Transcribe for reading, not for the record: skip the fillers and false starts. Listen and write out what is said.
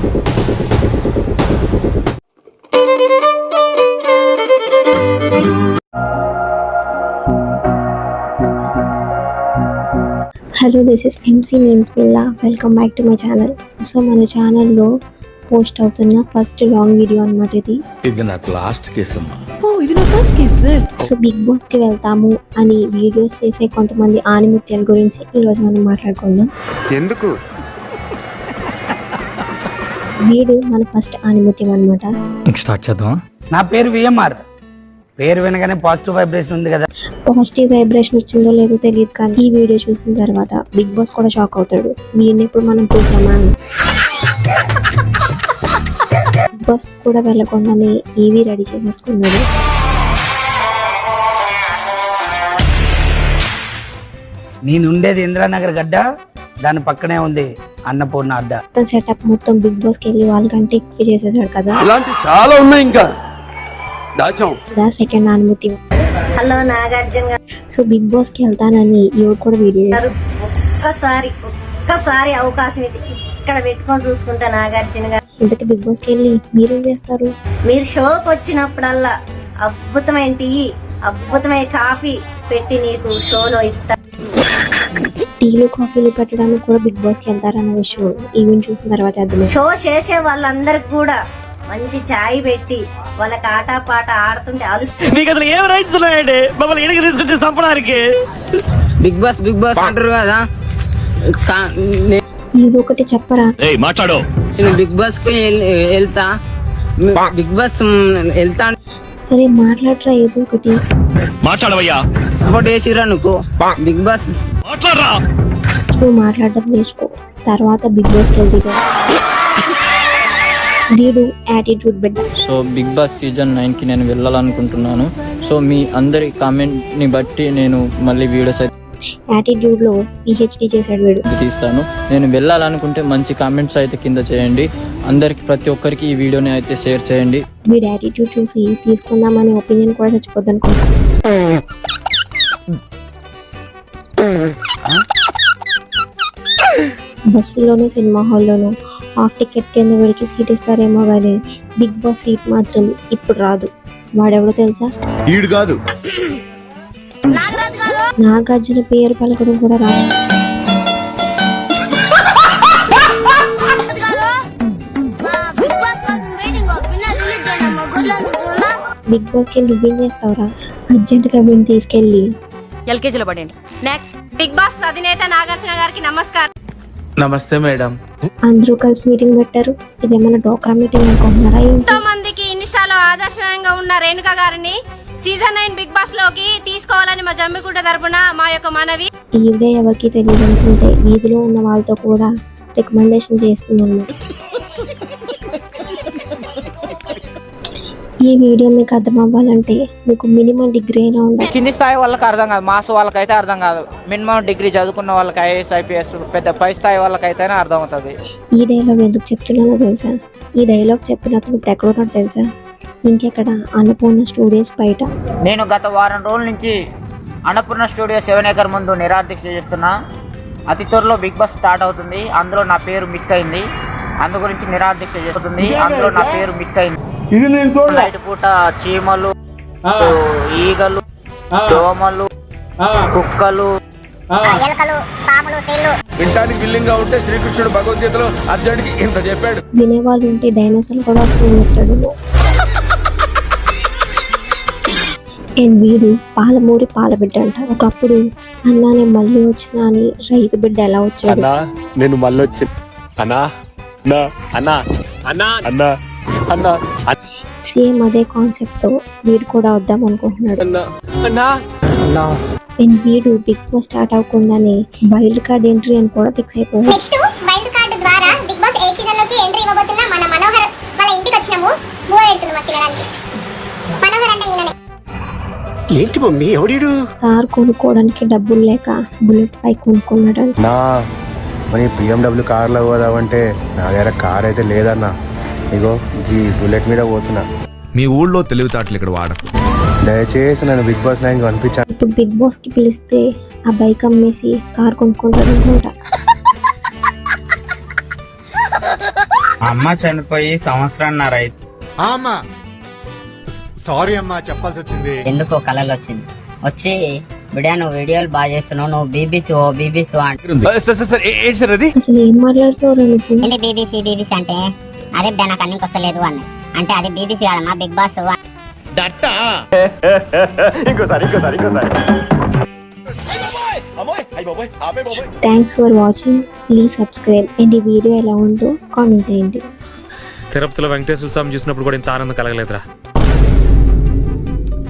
Hello, this is MC names Billa. Welcome back to my channel. So మన ఛానల్లో post అవుతున్న first long video అన్నమాట ఇది నాకు లాస్ట్ కేసు అమ్మా. సో బిగ్ బాస్ కి వెళ్తాము అని వీడియోస్ చేసే కొంతమంది ఆనిముత్యాల గురించి ఈరోజు మనం మాట్లాడుకుందాం. ఎందుకు వీడు మన ఫస్ట్ ఆనిముత్యం అన్నమాట. స్టార్ట్ చేద్దాం. నా పేరు విఎంఆర్. పేరు వినగానే పాజిటివ్ వైబ్రేషన్ ఉంది కదా. పాజిటివ్ వైబ్రేషన్ వచ్చిందో లేదో తెలియదు, కానీ ఈ వీడియో చూసిన తర్వాత బిగ్ బాస్ కూడా షాక్ అవుతాడు. వీడిని ఇప్పుడు మనం చూసామా అని. బిగ్ బాస్ కూడా వెళ్ళకుండానే ఏవీ రెడీ చేసేసుకున్నాడు. నేను ఉండేది ఇంద్రానగర్ గడ్డ, దాని పక్కనే ఉంది అన్నపూర్ణ అడ్డ. మొత్తం సెటప్ మొత్తం బిగ్ బాస్ కి వెళ్ళి వాళ్ళకంటే ఎక్కువ చేసేసాడు కదా. ఇలాంటి చాలా ఉన్నాయి ఇంకా దాచాం. Second Aanimuthyam. Hello Nagarjuna. So big boss కి వెళ్తానని ఎవరు కూడా వీడియో చేశారు. ఒక్కసారి అవకాశం ఇది ఇక్కడ పెట్టుకొని చూసుకుంటా నాగార్జున గారు. ఇంతకీ బిగ్ బాస్ కి వెళ్ళి మీరేం చేస్తారు? మీరు షోకి వచ్చినప్పుడల్లా అద్భుతమైన టీ, అద్భుతమైన కాఫీ పెట్టి నీకు షోలో ఇస్తా. టీలు కాఫీలు పెట్టడానికి కూడా బిగ్ బాస్ కి వెళ్తారన్న విషయం ఈవెంట్ చూసిన తర్వాత అర్థం. షో చేసే వాళ్ళందరికి కూడా మంచి చాయ్ పెట్టి వాళ్ళకి ఆట పాట ఆడుతుంటే బిగ్ బాస్ అంటారు కదా. ఇది ఒకటి చెప్పరా? మాట్లాడు. నేను బిగ్ బాస్ కు వెళ్తా. బిగ్ బాస్ వెళ్తా. అరే మాట్లాడరా ఏదో ఒకటి. మాట్లాడవయ్యా. సపోర్ట్ చేసిరా నువ్వు బిగ్ బాస్. మాట్లాడరా. నువ్వు మాట్లాడడం నేర్చుకో, తర్వాత బిగ్ బాస్ కి వెళ్తే వీడు యాటిట్యూడ్ బిడ్డ. సో బిగ్ బాస్ సీజన్ 9 కి నేను వెళ్ళాలనుకుంటున్నాను. సో మీ అందరి కామెంట్ ని బట్టి నేను మళ్ళీ వీడియోస్ యాటిట్యూడ్ లో PhD చేశాడు వీడు. తీస్తాను. నేను వెళ్ళాలనుకుంటే మంచి కామెంట్స్ అయితే కింద చేయండి. అందరికి ప్రతి ఒక్కరికి ఈ వీడియోని అయితే షేర్ చేయండి. వీడి యాటిట్యూడ్ చూసి తీసుకుందామనే ఒపీనియన్ కూడా చచ్చిపోద్ది అనుకుంటా. బస్సులోను సినిమా హాల్లోను హాఫ్ టికెట్ కింద వీడికి సీట్ ఇస్తారేమో కానీ బిగ్ బాస్ సీట్ మాత్రం ఇప్పుడు రాదు. వాడెవడో తెలుసా? ఈడు కాదు, నాగార్జున పేరు పలకడం కూడా రాదు. బిగ్ బాస్ కి నువ్వేం చేస్తావురా? అర్జెంట్ గా వీడిని తీసుకెళ్ళి ఎల్కేజీలో పడండి. నెక్స్ట్ బిగ్ బాస్ అధినేత నాగార్జున గారికి నమస్కారం. నమస్తే మేడం. అందరూ కలిసి మీటింగ్ పెట్టారు. ఇదేమన్నా డోక్రా మీటింగ్ అనుకుంటున్నారా? ఎంతో మందికి ఇన్స్టాలో ఆదర్శంగా ఉన్న రేణుక గారిని సీజన్ 9 బిగ్ బాస్ లోకి తీసుకోవాలని మా జమ్మిగుంట తరపున మా యొక్క మనవి. ఈవిడే ఎవరికి తెలియదు అనుకుంటే వీధిలో ఉన్న వాళ్ళతో కూడా రికమెండేషన్ చేస్తుంది అన్నమాట. ఈ వీడియో మీకు అర్థం అవ్వాలంటే మీకు మినిమం డిగ్రీ అయినా ఉండాలి. కింది స్థాయి వాళ్ళకి అర్థం కాదు, మాస్ వాళ్ళకైతే అర్థం కాదు. మినిమం డిగ్రీ చదువుకున్న వాళ్ళకి IAS IPS పెద్ద పై స్థాయి వాళ్ళకైతేనే అర్థం అవుతుంది. ఈ డైలాగ్ ఎందుకు చెప్తున్నానో తెలుసా? ఈ డైలాగ్ చెప్పిన అతను ఇప్పుడు ఎక్కడ ఉన్నాడో తెలుసా? ఇంకెక్కడ, అన్నపూర్ణ స్టూడియోస్ బయట. నేను గత వారం రోజుల నుంచి అన్నపూర్ణ స్టూడియో 7 acre ముందు నిరాదీక్ష చేస్తున్నా. అతి త్వరలో బిగ్ బాస్ స్టార్ట్ అవుతుంది. అందులో నా పేరు మిస్ అయింది. అందు గురించి నిరాదీక్ష చేస్తుంది. అందులో నా పేరు మిస్ అయింది. నైట్ పూట చీమలు, ఈగలు, దోమలు, కుక్కలు, వింటానికి విల్లింగ్ గా ఉంటే శ్రీకృష్ణుడు భగవద్గీతలో అర్జునుడికి ఇంత చెప్పాడు. వినేవాళ్ళు ఉంటే డైనోసార్లు కూడా వస్తూ చెప్తాడు. అండ్ వీడు పాలమూరి పాలబిడ్డ అంట. ఒకప్పుడు అన్నానే మళ్ళీ వచ్చినా అని రైతు బిడ్డ ఎలా వచ్చాడు? నేను మళ్ళీ వచ్చి సేమ్ అదే కాన్సెప్ట్ తో వీడు కూడా వద్దాం అనుకుంటున్నాడు. అండ్ వీడు బిగ్ బాస్ స్టార్ట్ అవ్వకుండానే వైల్డ్ కార్డ్ ఎంట్రీ అని కూడా ఫిక్స్ అయిపోయాడు. నెక్స్ట్ వైల్డ్ కార్డ్ ద్వారా బిగ్ బాస్ 8 సీజన్ లోకి ఎంట్రీ ఇవ్వబోతున్న మన మనోహర్ వాళ్ళ ఇంటికి వచ్చినాము. మూవ వెళ్తున్నాము తినడానికి. మనోహర్ అంటే ఈయననే. ఏంటి మమ్మీ ఎవడీడు? కార్ కొనుక్కోవడానికి డబ్బులు లేక బుల్లెట్ బైక్ కొనుక్కున్నాడంట. మరి BMW కార్లో పోదామంటే నా దగ్గర కార్ అయితే లేదన్నా. ఇగో ఈ బుల్లెట్ మీద పోతున్నా. మీ ఊళ్ళో తెలివితేటలు ఇక్కడ వాడకు. దయచేసి నన్ను బిగ్ బాస్ 9 పంపించాను. ఇప్పుడు బిగ్ బాస్ కి పిలిస్తే ఆ బైక్ అమ్మేసి కార్ కొనుక్కుంటాడు అనుకుంటా. అమ్మ చనిపోయి సంవత్సరాన్నర అయితే అమ్మా సారీ అమ్మా చెప్పాల్సి వచ్చింది. ఎందుకో కళలు వచ్చింది వచ్చి బిడ్డా నువ్వు వీడియోలు బాగా చేస్తున్నావు, నువ్వు బీబీసీ సార్ ఏంటి సార్ అది? అసలు ఏం మాట్లాడుతావు నువ్వు? ఏంటి బీబీసీ అంటే అదే బిడ్డ నాకు అన్నికి వస్తలేదు అని అంటే అది బీబీసీ కాదమ్మా Bigg Boss. Thanks for watching, please subscribe. And ఈ వీడియో ఎలా ఉందో కామెంట్ చేయండి. తిరుపతిలో వెంకటేశ్వర స్వామి చూసినప్పుడు కూడా ఇంత ఆనందం కలగలేదురా.